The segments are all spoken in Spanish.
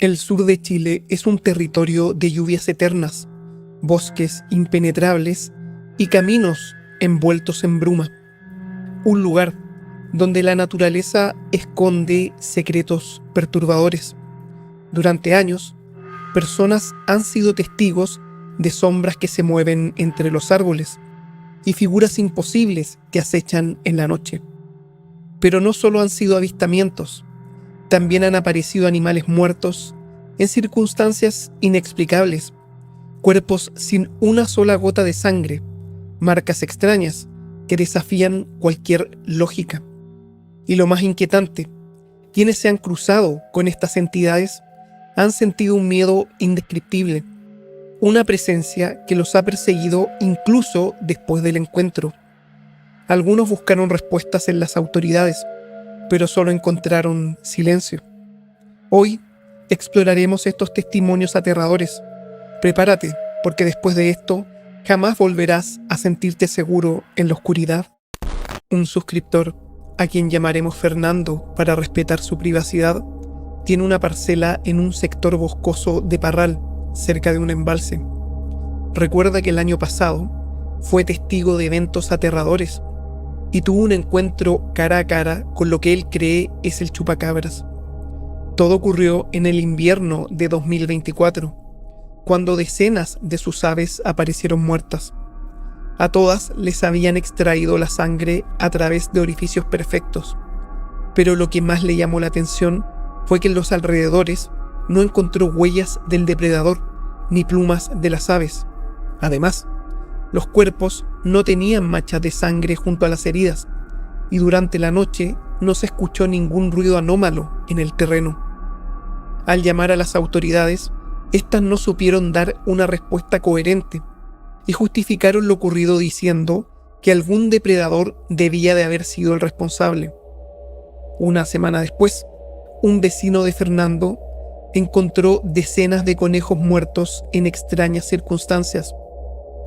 El sur de Chile es un territorio de lluvias eternas, bosques impenetrables y caminos envueltos en bruma. Un lugar donde la naturaleza esconde secretos perturbadores. Durante años, personas han sido testigos de sombras que se mueven entre los árboles y figuras imposibles que acechan en la noche. Pero no solo han sido avistamientos, también han aparecido animales muertos en circunstancias inexplicables, cuerpos sin una sola gota de sangre, marcas extrañas que desafían cualquier lógica. Y lo más inquietante, quienes se han cruzado con estas entidades han sentido un miedo indescriptible, una presencia que los ha perseguido incluso después del encuentro. Algunos buscaron respuestas en las autoridades, pero solo encontraron silencio. Hoy exploraremos estos testimonios aterradores. Prepárate, porque después de esto jamás volverás a sentirte seguro en la oscuridad. Un suscriptor, a quien llamaremos Fernando para respetar su privacidad, tiene una parcela en un sector boscoso de Parral, cerca de un embalse. Recuerda que el año pasado fue testigo de eventos aterradores y tuvo un encuentro cara a cara con lo que él cree es el chupacabras. Todo ocurrió en el invierno de 2024, cuando decenas de sus aves aparecieron muertas. A todas les habían extraído la sangre a través de orificios perfectos, pero lo que más le llamó la atención fue que en los alrededores no encontró huellas del depredador ni plumas de las aves. Además, los cuerpos no tenían manchas de sangre junto a las heridas, y durante la noche no se escuchó ningún ruido anómalo en el terreno. Al llamar a las autoridades, éstas no supieron dar una respuesta coherente y justificaron lo ocurrido diciendo que algún depredador debía de haber sido el responsable. Una semana después, un vecino de Fernando encontró decenas de conejos muertos en extrañas circunstancias.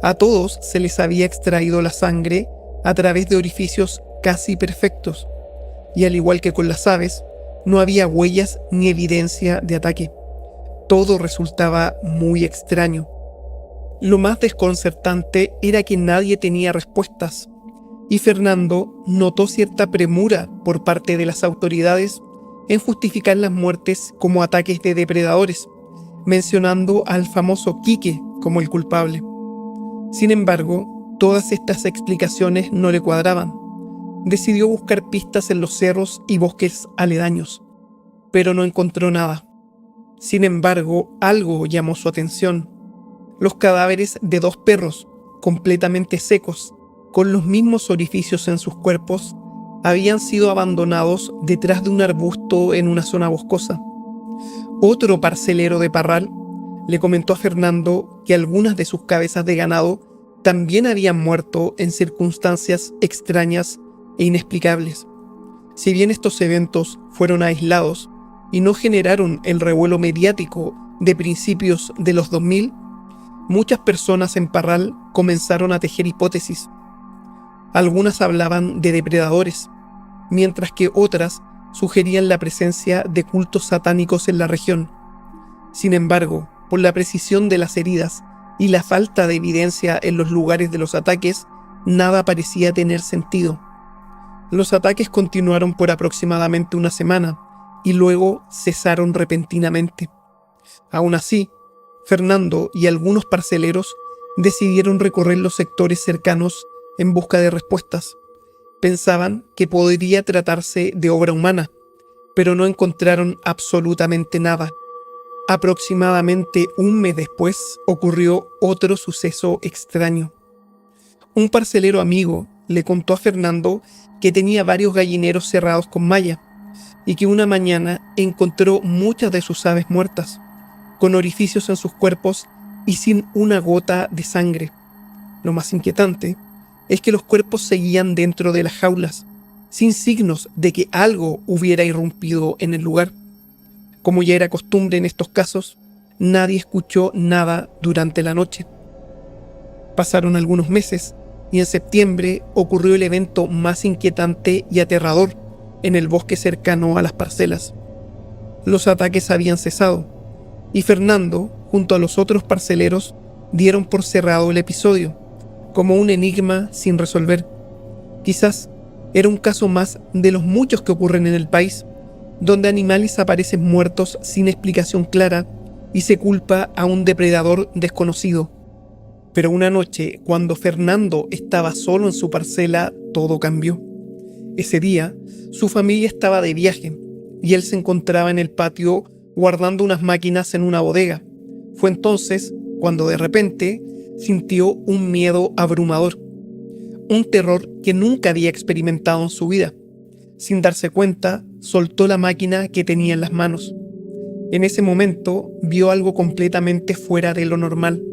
A todos se les había extraído la sangre a través de orificios casi perfectos, y al igual que con las aves, no había huellas ni evidencia de ataque. Todo resultaba muy extraño. Lo más desconcertante era que nadie tenía respuestas, y Fernando notó cierta premura por parte de las autoridades en justificar las muertes como ataques de depredadores, mencionando al famoso Quique como el culpable. Sin embargo, todas estas explicaciones no le cuadraban. Decidió buscar pistas en los cerros y bosques aledaños, pero no encontró nada. Sin embargo, algo llamó su atención: los cadáveres de 2 perros, completamente secos, con los mismos orificios en sus cuerpos, habían sido abandonados detrás de un arbusto en una zona boscosa. Otro parcelero de Parral le comentó a Fernando que algunas de sus cabezas de ganado también habían muerto en circunstancias extrañas e inexplicables. Si bien estos eventos fueron aislados y no generaron el revuelo mediático de principios de los 2000, muchas personas en Parral comenzaron a tejer hipótesis. Algunas hablaban de depredadores, mientras que otras sugerían la presencia de cultos satánicos en la región. Sin embargo, por la precisión de las heridas y la falta de evidencia en los lugares de los ataques, nada parecía tener sentido. Los ataques continuaron por aproximadamente una semana y luego cesaron repentinamente. Aún así, Fernando y algunos parceleros decidieron recorrer los sectores cercanos en busca de respuestas. Pensaban que podría tratarse de obra humana, pero no encontraron absolutamente nada. Aproximadamente un mes después ocurrió otro suceso extraño. Un parcelero amigo le contó a Fernando que tenía varios gallineros cerrados con malla y que una mañana encontró muchas de sus aves muertas, con orificios en sus cuerpos y sin una gota de sangre. Lo más inquietante es que los cuerpos seguían dentro de las jaulas, sin signos de que algo hubiera irrumpido en el lugar. Como ya era costumbre en estos casos, nadie escuchó nada durante la noche. Pasaron algunos meses y en septiembre ocurrió el evento más inquietante y aterrador en el bosque cercano a las parcelas. Los ataques habían cesado y Fernando, junto a los otros parceleros, dieron por cerrado el episodio, como un enigma sin resolver. Quizás era un caso más de los muchos que ocurren en el país, donde animales aparecen muertos sin explicación clara y se culpa a un depredador desconocido. Pero una noche, cuando Fernando estaba solo en su parcela, todo cambió. Ese día, su familia estaba de viaje y él se encontraba en el patio guardando unas máquinas en una bodega. Fue entonces cuando de repente sintió un miedo abrumador, un terror que nunca había experimentado en su vida. Sin darse cuenta, soltó la máquina que tenía en las manos. En ese momento vio algo completamente fuera de lo normal.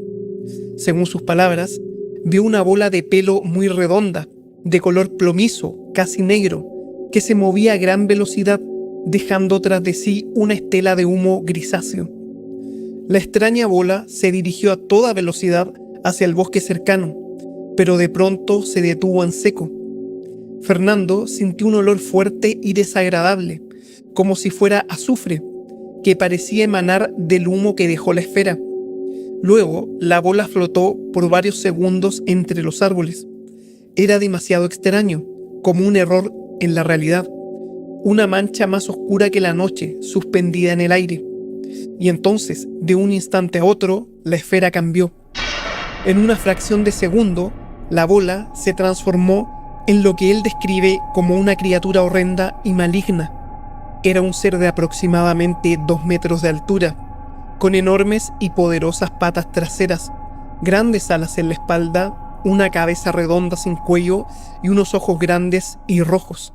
Según sus palabras, vio una bola de pelo muy redonda, de color plomizo, casi negro, que se movía a gran velocidad, dejando tras de sí una estela de humo grisáceo. La extraña bola se dirigió a toda velocidad hacia el bosque cercano, pero de pronto se detuvo en seco. Fernando sintió un olor fuerte y desagradable, como si fuera azufre, que parecía emanar del humo que dejó la esfera. Luego, la bola flotó por varios segundos entre los árboles. Era demasiado extraño, como un error en la realidad. Una mancha más oscura que la noche, suspendida en el aire. Y entonces, de un instante a otro, la esfera cambió. En una fracción de segundo, la bola se transformó en lo que él describe como una criatura horrenda y maligna. Era un ser de aproximadamente 2 metros de altura, con enormes y poderosas patas traseras, grandes alas en la espalda, una cabeza redonda sin cuello y unos ojos grandes y rojos.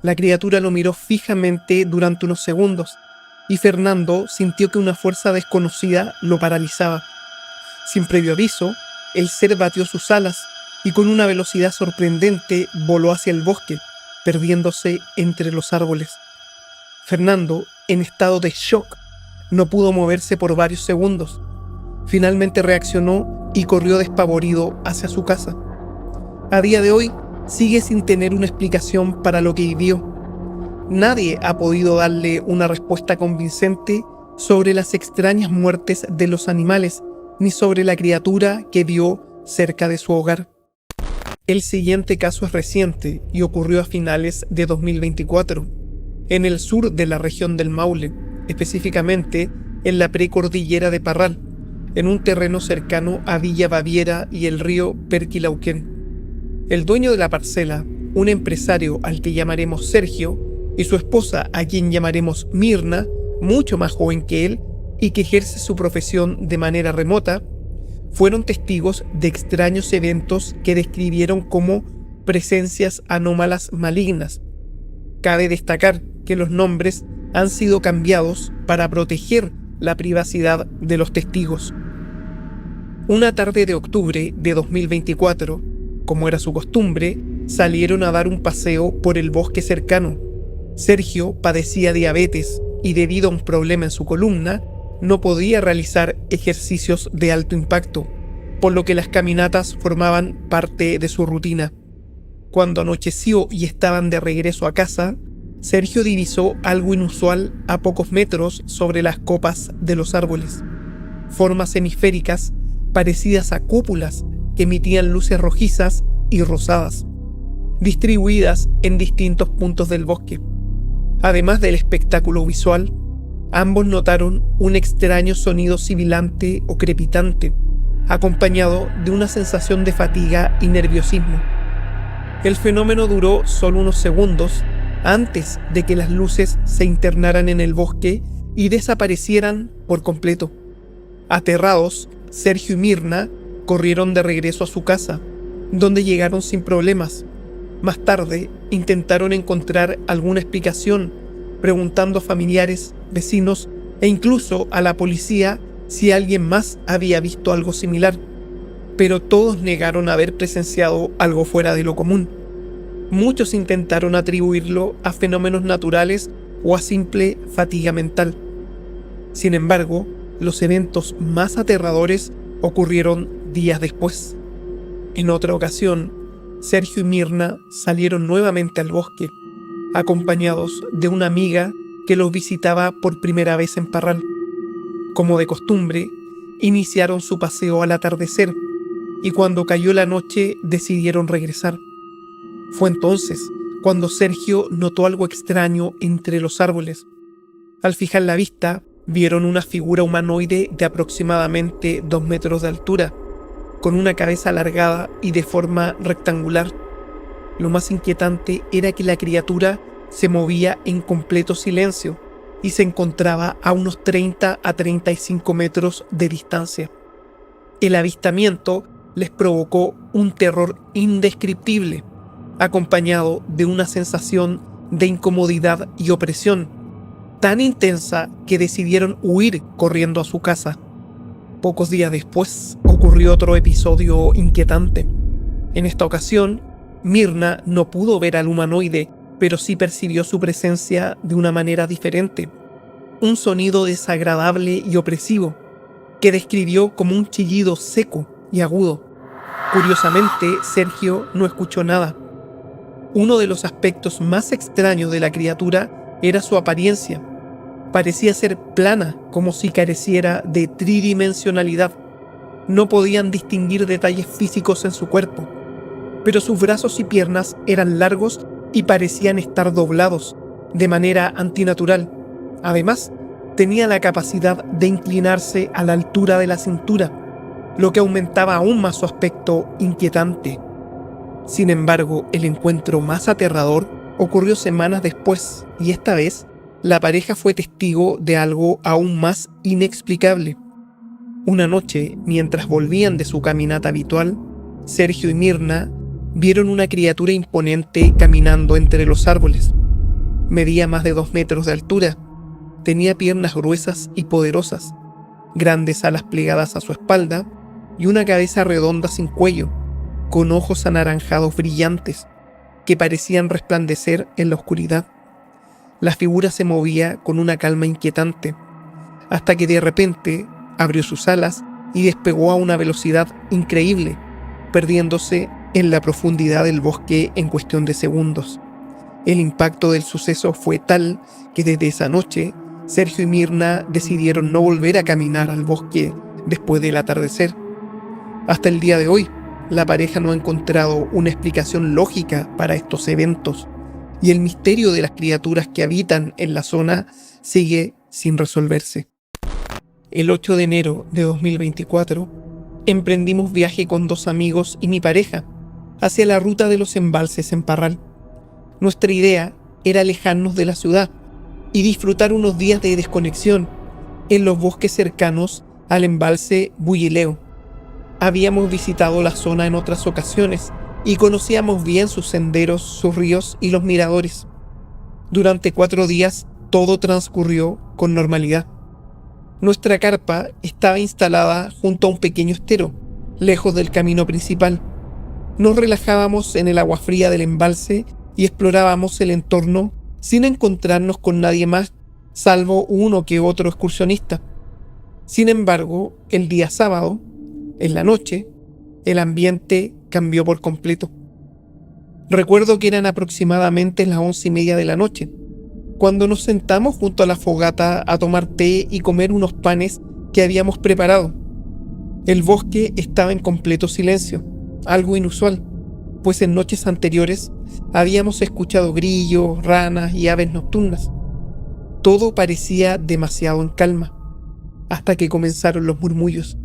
La criatura lo miró fijamente durante unos segundos, y Fernando sintió que una fuerza desconocida lo paralizaba. Sin previo aviso, el ser batió sus alas y con una velocidad sorprendente voló hacia el bosque, perdiéndose entre los árboles. Fernando, en estado de shock, no pudo moverse por varios segundos. Finalmente reaccionó y corrió despavorido hacia su casa. A día de hoy, sigue sin tener una explicación para lo que vivió. Nadie ha podido darle una respuesta convincente sobre las extrañas muertes de los animales, ni sobre la criatura que vio cerca de su hogar. El siguiente caso es reciente y ocurrió a finales de 2024, en el sur de la región del Maule, específicamente en la precordillera de Parral, en un terreno cercano a Villa Baviera y el río Perquilauquén. El dueño de la parcela, un empresario al que llamaremos Sergio, y su esposa, a quien llamaremos Mirna, mucho más joven que él y que ejerce su profesión de manera remota, fueron testigos de extraños eventos que describieron como presencias anómalas malignas. Cabe destacar que los nombres han sido cambiados para proteger la privacidad de los testigos. Una tarde de octubre de 2024, como era su costumbre, salieron a dar un paseo por el bosque cercano. Sergio padecía diabetes y debido a un problema en su columna, no podía realizar ejercicios de alto impacto, por lo que las caminatas formaban parte de su rutina. Cuando anocheció y estaban de regreso a casa, Sergio divisó algo inusual a pocos metros sobre las copas de los árboles. Formas hemisféricas parecidas a cúpulas que emitían luces rojizas y rosadas, distribuidas en distintos puntos del bosque. Además del espectáculo visual, ambos notaron un extraño sonido sibilante o crepitante, acompañado de una sensación de fatiga y nerviosismo. El fenómeno duró solo unos segundos antes de que las luces se internaran en el bosque y desaparecieran por completo. Aterrados, Sergio y Mirna corrieron de regreso a su casa, donde llegaron sin problemas. Más tarde, intentaron encontrar alguna explicación, preguntando a familiares, vecinos e incluso a la policía si alguien más había visto algo similar, pero todos negaron haber presenciado algo fuera de lo común. Muchos intentaron atribuirlo a fenómenos naturales o a simple fatiga mental. Sin embargo, los eventos más aterradores ocurrieron días después. En otra ocasión, Sergio y Mirna salieron nuevamente al bosque, acompañados de una amiga que los visitaba por primera vez en Parral. Como de costumbre, iniciaron su paseo al atardecer y cuando cayó la noche decidieron regresar. Fue entonces cuando Sergio notó algo extraño entre los árboles. Al fijar la vista, vieron una figura humanoide de aproximadamente 2 metros de altura, con una cabeza alargada y de forma rectangular. Lo más inquietante era que la criatura se movía en completo silencio y se encontraba a unos 30 a 35 metros de distancia. El avistamiento les provocó un terror indescriptible, acompañado de una sensación de incomodidad y opresión, tan intensa que decidieron huir corriendo a su casa. Pocos días después ocurrió otro episodio inquietante. En esta ocasión, Mirna no pudo ver al humanoide, pero sí percibió su presencia de una manera diferente. Un sonido desagradable y opresivo, que describió como un chillido seco y agudo. Curiosamente, Sergio no escuchó nada. Uno de los aspectos más extraños de la criatura era su apariencia. Parecía ser plana, como si careciera de tridimensionalidad. No podían distinguir detalles físicos en su cuerpo, pero sus brazos y piernas eran largos y parecían estar doblados, de manera antinatural. Además, tenía la capacidad de inclinarse a la altura de la cintura, lo que aumentaba aún más su aspecto inquietante. Sin embargo, el encuentro más aterrador ocurrió semanas después, y esta vez, la pareja fue testigo de algo aún más inexplicable. Una noche, mientras volvían de su caminata habitual, Sergio y Mirna vieron una criatura imponente caminando entre los árboles. Medía más de 2 metros de altura. Tenía piernas gruesas y poderosas, grandes alas plegadas a su espalda y una cabeza redonda sin cuello, con ojos anaranjados brillantes que parecían resplandecer en la oscuridad. La figura se movía con una calma inquietante, hasta que de repente abrió sus alas y despegó a una velocidad increíble, perdiéndose en la profundidad del bosque en cuestión de segundos. El impacto del suceso fue tal que desde esa noche, Sergio y Mirna decidieron no volver a caminar al bosque después del atardecer. Hasta el día de hoy, la pareja no ha encontrado una explicación lógica para estos eventos, y el misterio de las criaturas que habitan en la zona sigue sin resolverse. El 8 de enero de 2024, emprendimos viaje con 2 amigos y mi pareja hacia la ruta de los embalses en Parral. Nuestra idea era alejarnos de la ciudad y disfrutar unos días de desconexión en los bosques cercanos al embalse Bullileo. Habíamos visitado la zona en otras ocasiones y conocíamos bien sus senderos, sus ríos y los miradores. Durante 4 días todo transcurrió con normalidad. Nuestra carpa estaba instalada junto a un pequeño estero, lejos del camino principal. Nos relajábamos en el agua fría del embalse y explorábamos el entorno sin encontrarnos con nadie más, salvo uno que otro excursionista. Sin embargo, el día sábado, en la noche, el ambiente cambió por completo. Recuerdo que eran aproximadamente las 11:30 de la noche, cuando nos sentamos junto a la fogata a tomar té y comer unos panes que habíamos preparado. El bosque estaba en completo silencio, algo inusual, pues en noches anteriores habíamos escuchado grillos, ranas y aves nocturnas. Todo parecía demasiado en calma, hasta que comenzaron los murmullos.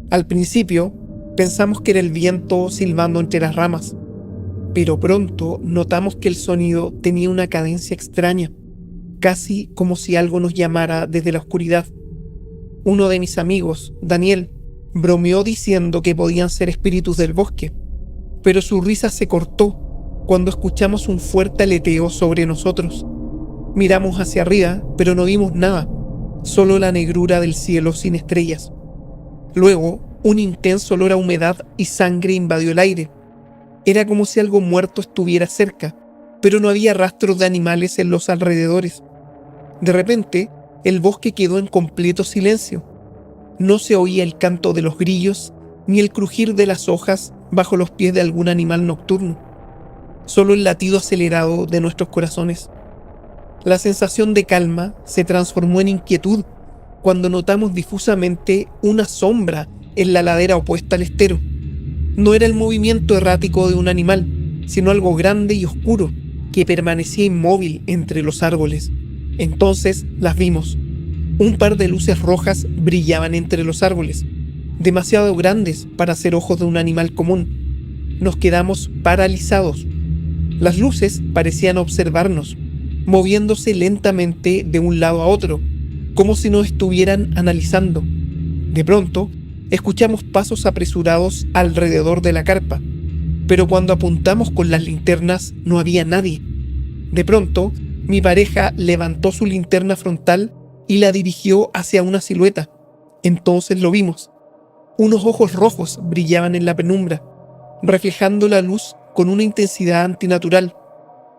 Al principio pensamos que era el viento silbando entre las ramas, pero pronto notamos que el sonido tenía una cadencia extraña, casi como si algo nos llamara desde la oscuridad. Uno de mis amigos, Daniel, bromeó diciendo que podían ser espíritus del bosque, pero su risa se cortó cuando escuchamos un fuerte aleteo sobre nosotros. Miramos hacia arriba, pero no vimos nada, solo la negrura del cielo sin estrellas. Luego, un intenso olor a humedad y sangre invadió el aire. Era como si algo muerto estuviera cerca, pero no había rastros de animales en los alrededores. De repente, el bosque quedó en completo silencio. No se oía el canto de los grillos ni el crujir de las hojas bajo los pies de algún animal nocturno. Solo el latido acelerado de nuestros corazones. La sensación de calma se transformó en inquietud cuando notamos difusamente una sombra en la ladera opuesta al estero. No era el movimiento errático de un animal, sino algo grande y oscuro que permanecía inmóvil entre los árboles. Entonces las vimos. Un par de luces rojas brillaban entre los árboles, demasiado grandes para ser ojos de un animal común. Nos quedamos paralizados. Las luces parecían observarnos, moviéndose lentamente de un lado a otro, como si nos estuvieran analizando. De pronto, escuchamos pasos apresurados alrededor de la carpa, pero cuando apuntamos con las linternas no había nadie. De pronto, mi pareja levantó su linterna frontal y la dirigió hacia una silueta. Entonces lo vimos. Unos ojos rojos brillaban en la penumbra, reflejando la luz con una intensidad antinatural.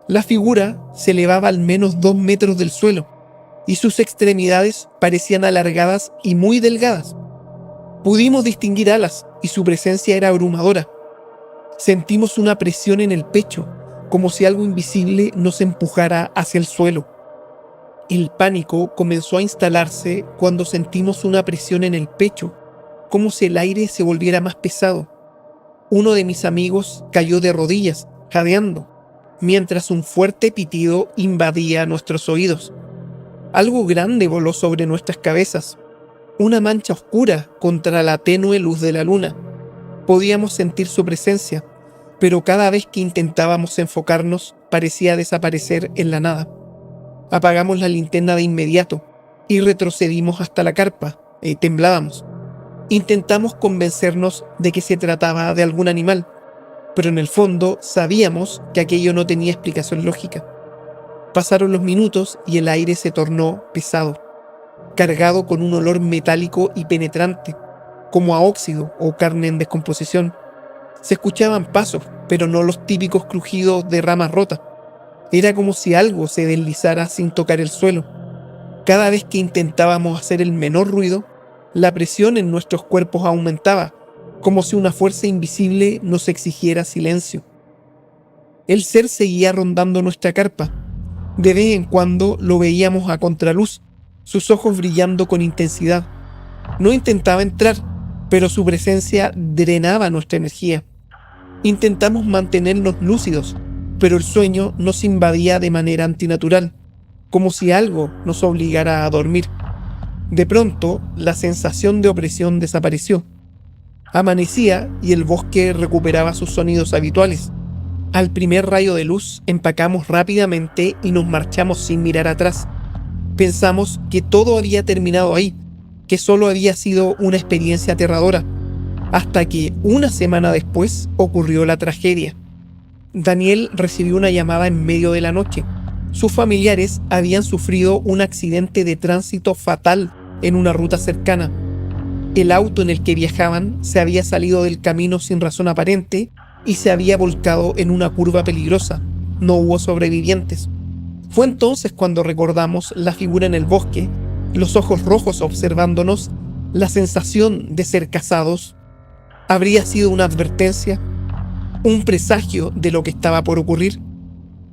La figura se elevaba al menos 2 metros del suelo, y sus extremidades parecían alargadas y muy delgadas. Pudimos distinguir alas, y su presencia era abrumadora. Sentimos una presión en el pecho, como si algo invisible nos empujara hacia el suelo. El pánico comenzó a instalarse cuando sentimos una presión en el pecho, como si el aire se volviera más pesado. Uno de mis amigos cayó de rodillas, jadeando, mientras un fuerte pitido invadía nuestros oídos. Algo grande voló sobre nuestras cabezas, una mancha oscura contra la tenue luz de la luna. Podíamos sentir su presencia, pero cada vez que intentábamos enfocarnos, parecía desaparecer en la nada. Apagamos la linterna de inmediato y retrocedimos hasta la carpa. Temblábamos. Intentamos convencernos de que se trataba de algún animal, pero en el fondo sabíamos que aquello no tenía explicación lógica. Pasaron los minutos y el aire se tornó pesado, cargado con un olor metálico y penetrante, como a óxido o carne en descomposición. Se escuchaban pasos, pero no los típicos crujidos de ramas rotas. Era como si algo se deslizara sin tocar el suelo. Cada vez que intentábamos hacer el menor ruido, la presión en nuestros cuerpos aumentaba, como si una fuerza invisible nos exigiera silencio. El ser seguía rondando nuestra carpa. De vez en cuando lo veíamos a contraluz, sus ojos brillando con intensidad. No intentaba entrar, pero su presencia drenaba nuestra energía. Intentamos mantenernos lúcidos, pero el sueño nos invadía de manera antinatural, como si algo nos obligara a dormir. De pronto, la sensación de opresión desapareció. Amanecía y el bosque recuperaba sus sonidos habituales. Al primer rayo de luz, empacamos rápidamente y nos marchamos sin mirar atrás. Pensamos que todo había terminado ahí, que solo había sido una experiencia aterradora, hasta que una semana después ocurrió la tragedia. Daniel recibió una llamada en medio de la noche. Sus familiares habían sufrido un accidente de tránsito fatal en una ruta cercana. El auto en el que viajaban se había salido del camino sin razón aparente y se había volcado en una curva peligrosa. No hubo sobrevivientes. Fue entonces cuando recordamos la figura en el bosque, los ojos rojos observándonos, la sensación de ser cazados. ¿Habría sido una advertencia? ¿Un presagio de lo que estaba por ocurrir?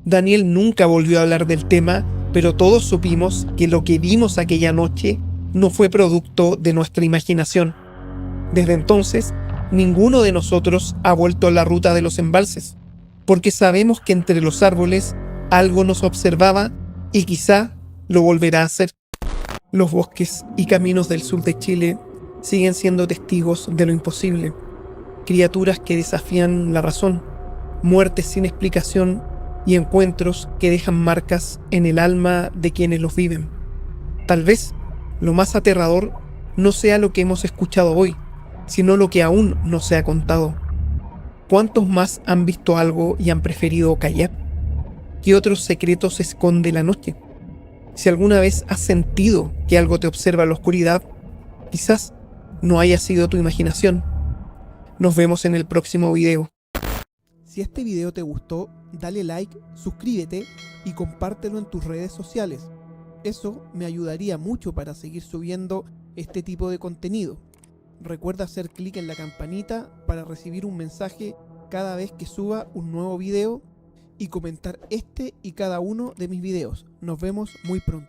Daniel nunca volvió a hablar del tema, pero todos supimos que lo que vimos aquella noche no fue producto de nuestra imaginación. Desde entonces, ninguno de nosotros ha vuelto a la ruta de los embalses, porque sabemos que entre los árboles algo nos observaba y quizá lo volverá a hacer. Los bosques y caminos del sur de Chile siguen siendo testigos de lo imposible. Criaturas que desafían la razón, muertes sin explicación y encuentros que dejan marcas en el alma de quienes los viven. Tal vez lo más aterrador no sea lo que hemos escuchado hoy, sino lo que aún no se ha contado. ¿Cuántos más han visto algo y han preferido callar? ¿Qué otros secretos esconde la noche? Si alguna vez has sentido que algo te observa en la oscuridad, quizás no haya sido tu imaginación. Nos vemos en el próximo video. Si este video te gustó, dale like, suscríbete y compártelo en tus redes sociales. Eso me ayudaría mucho para seguir subiendo este tipo de contenido. Recuerda hacer clic en la campanita para recibir un mensaje cada vez que suba un nuevo video y comentar este y cada uno de mis videos. Nos vemos muy pronto.